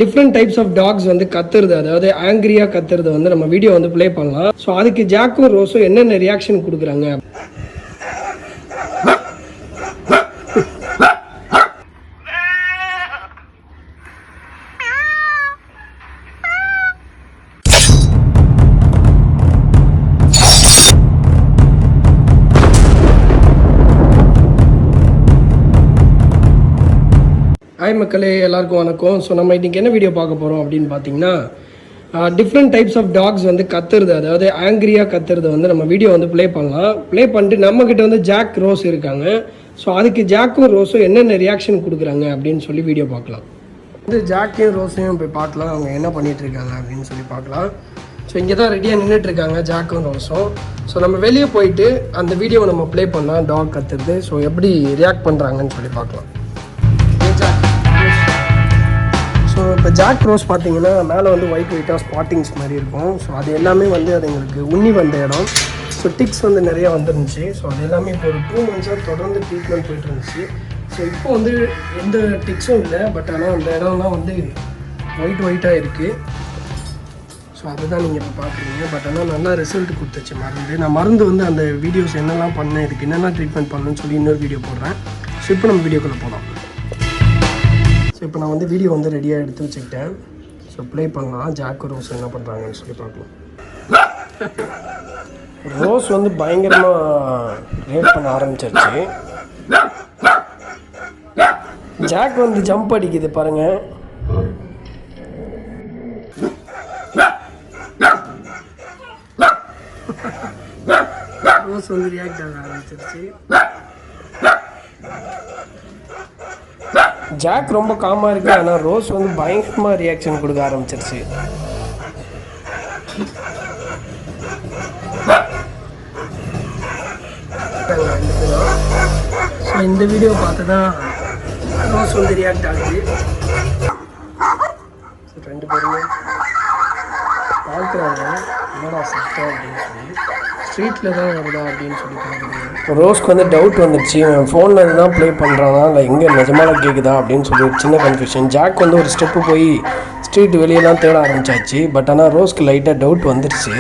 Different types of tax வந்து கத்துறது, அதாவது ஆங்கிரியாக கத்துறது வந்து நம்ம வீடியோ வந்து ப்ளே பண்ணலாம். ஸோ அதுக்கு ஜாக்கும் ரோஸும் என்னென்ன ரியாக்ஷன் கொடுக்குறாங்க. ஹாய் மக்களே, எல்லாருக்கும் வணக்கம். ஸோ நம்ம இன்றைக்கி என்ன வீடியோ பார்க்க போகிறோம் அப்படின்னு பார்த்தீங்கன்னா, டிஃப்ரெண்ட் டைப்ஸ் ஆஃப் டாக்ஸ் வந்து கத்துறது, அதாவது ஆங்கிரியாக கத்துறது வந்து நம்ம வீடியோ வந்து ப்ளே பண்ணலாம். ப்ளே பண்ணிட்டு நம்மக்கிட்ட வந்து ஜாக் ரோஸ் இருக்காங்க. ஸோ அதுக்கு ஜாக்கும் ரோஸும் என்னென்ன ரியாக்ஷன் கொடுக்குறாங்க அப்படின்னு சொல்லி வீடியோ பார்க்கலாம். வந்து ஜாக்கையும் ரோஸையும் போய் பார்க்கலாம், அவங்க என்ன பண்ணிகிட்டு இருக்காங்க அப்படின்னு சொல்லி பார்க்கலாம். ஸோ இங்கே தான் ரெடியாக நின்றுட்டுருக்காங்க ஜாக்கும் ரோஸும். ஸோ நம்ம வெளியே போயிட்டு அந்த வீடியோவை நம்ம ப்ளே பண்ணலாம், டாக் கத்துறது. ஸோ எப்படி ரியாக்ட் பண்ணுறாங்கன்னு சொல்லி பார்க்கலாம். ஸோ இப்போ ஜாக் ரோஸ் பார்த்தீங்கன்னா மேலே வந்து ஒயிட்டாக ஸ்பாட்டிங்ஸ் மாதிரி இருக்கும். ஸோ அது எல்லாமே வந்து அது எங்களுக்கு உண்ணி வந்த இடம். ஸோ டிக்ஸ் வந்து நிறையா வந்துருந்துச்சு. ஸோ அது எல்லாமே இப்போ ஒரு 2 months தொடர்ந்து ட்ரீட்மெண்ட் போய்ட்டு இருந்துச்சு. ஸோ இப்போ வந்து எந்த டிக்ஸும் இல்லை, பட் ஆனால் அந்த இடம்லாம் வந்து ஒயிட்டாக இருக்குது. ஸோ அதுதான் நீங்கள் இப்போ பார்க்குறீங்க. பட் ஆனால் நல்லா ரிசல்ட் கொடுத்துச்சு மருந்து. நான் மருந்து வந்து அந்த வீடியோஸ் என்னெல்லாம் பண்ணேன், இதுக்கு என்னென்ன ட்ரீட்மெண்ட் பண்ணணும்னு சொல்லி இன்னொரு வீடியோ போடுறேன். ஸோ இப்போ நம்ம வீடியோக்குள்ளே போகலாம். ஸோ இப்போ நான் வந்து வீடியோ வந்து ரெடியாக எடுத்து வச்சுக்கிட்டேன். ஸோ ப்ளே பண்ணலாம், ஜாக் ரோஸ் என்ன பண்ணுறாங்கன்னு சொல்லி பார்க்கலாம். ரோஸ் வந்து பயங்கரமாக ரேட் பண்ண ஆரம்பிச்சிருச்சு. ஜாக் வந்து ஜம்ப் அடிக்குது பாருங்கள். ரோஸ் வந்து ரியாக்ட் ஆக ஆரம்பிச்சிருச்சு. ஜாக் ரொம்ப காமாக இருக்குது, ஆனால் ரோஸ் வந்து பயங்கரமாக ரியாக்ஷன் கொடுக்க ஆரம்பிச்சிருச்சு. ஸோ இந்த வீடியோ பார்த்து தான் ரோஸ் வந்து ரியாக்ட் ஆகுது. ஸோ 2 பேருமே பார்க்குறாங்க என்னடா சத்தம் அப்படின்னு சொல்லி. ஸ்ட்ரீட்டில் தான் வருதா அப்படின்னு சொல்லி பார்க்குறாங்க. ரோஸ்க்கு வந்து டவுட் வந்துடுச்சு, ஃபோனில் இருந்து தான் ப்ளே பண்ணுறானா இல்லை எங்கே நிஜமாக கேட்குதா அப்படின்னு சொல்லி ஒரு சின்ன கன்ஃபியூஷன். ஜாக் வந்து ஒரு ஸ்டெப்பு போய் ஸ்ட்ரீட் வெளியெல்லாம் தேட ஆரம்பிச்சாச்சு. பட் ஆனால் ரோஸ்க்கு லைட்டாக டவுட் வந்துடுச்சு.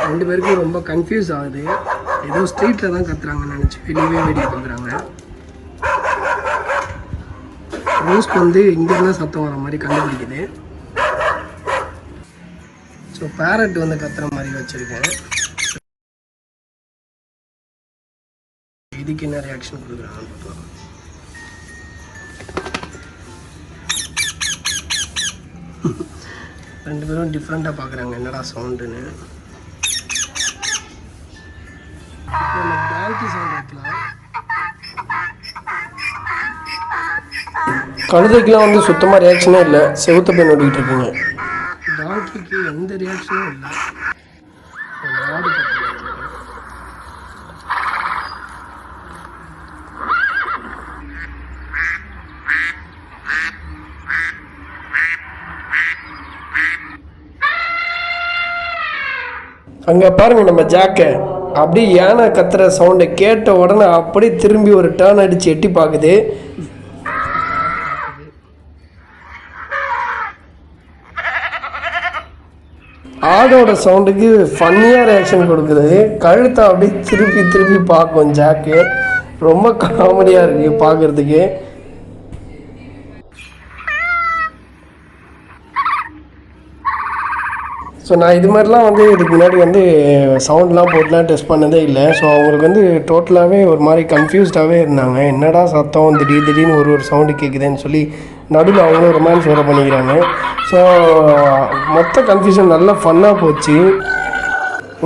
2 பேருக்கும் ரொம்ப கன்ஃபியூஸ் ஆகுது. ஏதோ ஸ்ட்ரீட்டில் தான் கத்துறாங்கன்னு நினச்சி வெளியவே வேடிக்கை பார்க்குறாங்க. ரோஸ்க்கு வந்து இங்கேருந்து சத்தம் வர மாதிரி கண்டுபிடிக்குது. ஸோ பேரட் வந்து கத்துற மாதிரி வச்சுருக்கேன். இதுக்கு என்ன ரியாக்ஷன் கொடுக்குறாங்கன்னு பார்க்கலாம். ரெண்டு பேரும் டிஃப்ரெண்ட்டாக பார்க்குறாங்க என்னடா சவுண்டுன்னு. டால்கி சவுண்ட் வைக்கலாம். கழுதைக்கெலாம் வந்து சுத்தமாக ரியாக்ஷனே இல்லை, செவுத்த போய் நோட்டிக்கிட்டு இருக்குங்க. டால்கிக்கு எந்த ரியாக்ஷனும் இல்லை. மாடு அங்கே பாருங்க நம்ம ஜாக்கை அப்படியே யானை கத்துற சவுண்டை கேட்ட உடனே அப்படியே திரும்பி ஒரு டர்ன் அடித்து எட்டி பார்க்குது. ஆடோட சவுண்டுக்கு ஃபன்னியாக ரியாக்ஷன் கொடுக்குது. கழுத்தை அப்படியே திருப்பி பார்க்கும் ஜாக்கு. ரொம்ப காமெடியாக இருக்குது பார்க்குறதுக்கு. ஸோ நான் இது மாதிரிலாம் வந்து இதுக்கு முன்னாடி வந்து சவுண்ட்லாம் போட்டுலாம் டெஸ்ட் பண்ணதே இல்லை. ஸோ அவங்களுக்கு வந்து டோட்டலாகவே ஒரு மாதிரி கன்ஃபியூஸ்டாகவே இருந்தாங்க. என்னடா சத்தம் திடீர்னு ஒரு சவுண்டு கேட்குதுன்னு சொல்லி நடுவில் அவங்களும் ரொமான்ஸ் வேறு பண்ணிக்கிறாங்க. ஸோ மொத்த கன்ஃபியூஷன் நல்லா ஃபன்னாக போச்சு.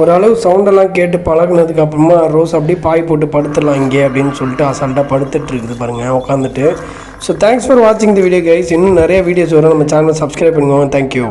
ஓரளவு சவுண்டெல்லாம் கேட்டு பழகினதுக்கு அப்புறமா ரோஸ் அப்படியே பாய் போட்டு படுத்துடலாம் இங்கே அப்படின்னு சொல்லிட்டு அசால்ட்டாக படுத்துட்டு இருக்குது பாருங்கள் உட்காந்துட்டு. ஸோ தேங்க்ஸ் ஃபார் வாட்சிங் தி வீடியோ கைஸ். இன்னும் நிறைய வீடியோஸ் வரும். நம்ம சேனலை சப்ஸ்கிரைப் பண்ணுவோம். தேங்க்யூ.